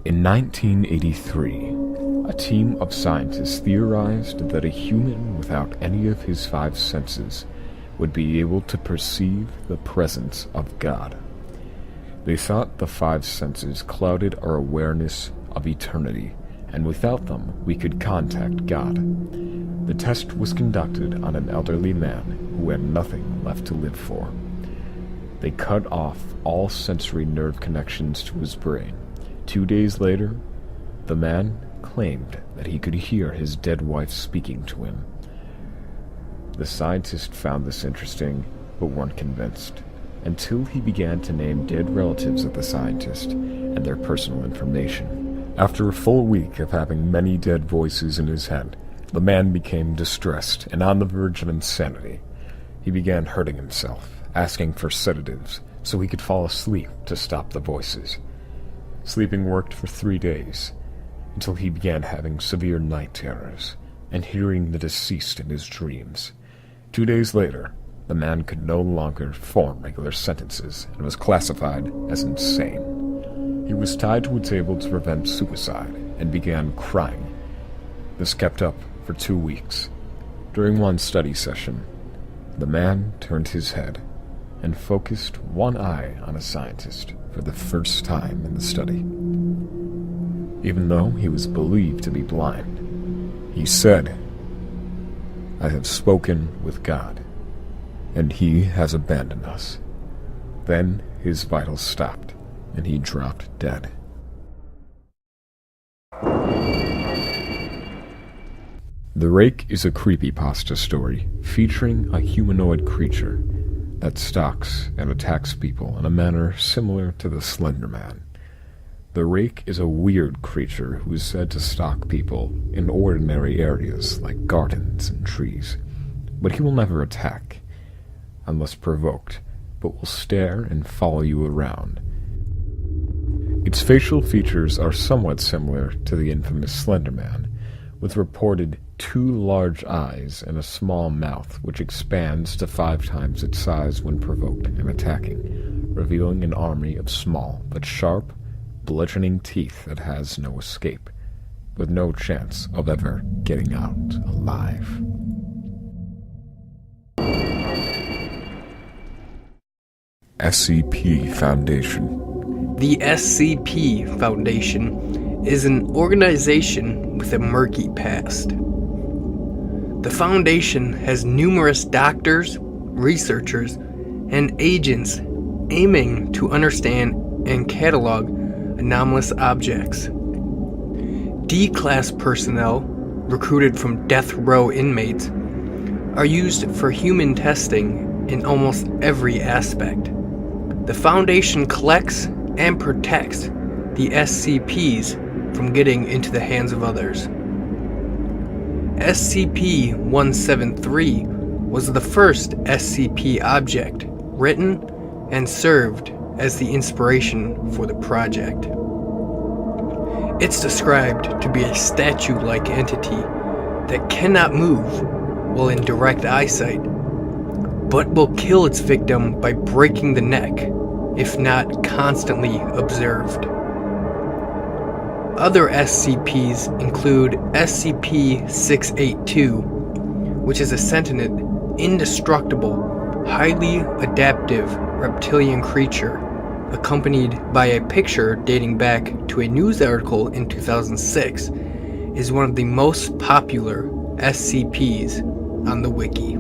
In 1983, a team of scientists theorized that a human without any of his five senses would be able to perceive the presence of God. They thought the five senses clouded our awareness of eternity, and without them we could contact God. The test was conducted on an elderly man who had nothing left to live for. They cut off all sensory nerve connections to his brain. 2 days later, the man claimed that he could hear his dead wife speaking to him. The scientists found this interesting, but weren't convinced, until he began to name dead relatives of the scientist and their personal information. After a full week of having many dead voices in his head, the man became distressed and on the verge of insanity. He began hurting himself, asking for sedatives so he could fall asleep to stop the voices. Sleeping worked for 3 days, until he began having severe night terrors and hearing the deceased in his dreams. 2 days later, the man could no longer form regular sentences and was classified as insane. He was tied to a table to prevent suicide and began crying. This kept up for 2 weeks. During one study session, the man turned his head and focused one eye on a scientist for the first time in the study. Even though he was believed to be blind, he said, "I have spoken with God, and he has abandoned us." Then his vitals stopped, and he dropped dead. The Rake is a creepypasta story featuring a humanoid creature that stalks and attacks people in a manner similar to the Slender Man. The Rake is a weird creature who is said to stalk people in ordinary areas like gardens and trees, but he will never attack unless provoked, but will stare and follow you around. Its facial features are somewhat similar to the infamous Slender Man, with reported 2 large eyes and a small mouth which expands to 5 times its size when provoked and attacking, revealing an army of small but sharp, bludgeoning teeth that has no escape, with no chance of ever getting out alive. SCP Foundation. The SCP Foundation is an organization with a murky past. The Foundation has numerous doctors, researchers, and agents aiming to understand and catalog anomalous objects. D-Class personnel, recruited from death row inmates, are used for human testing in almost every aspect. The Foundation collects and protects the SCPs from getting into the hands of others. SCP-173 was the first SCP object written and served as the inspiration for the project. It's described to be a statue-like entity that cannot move while in direct eyesight, but will kill its victim by breaking the neck if not constantly observed. Other SCPs include SCP-682, which is a sentient, indestructible, highly adaptive reptilian creature, accompanied by a picture dating back to a news article in 2006, is one of the most popular SCPs on the wiki.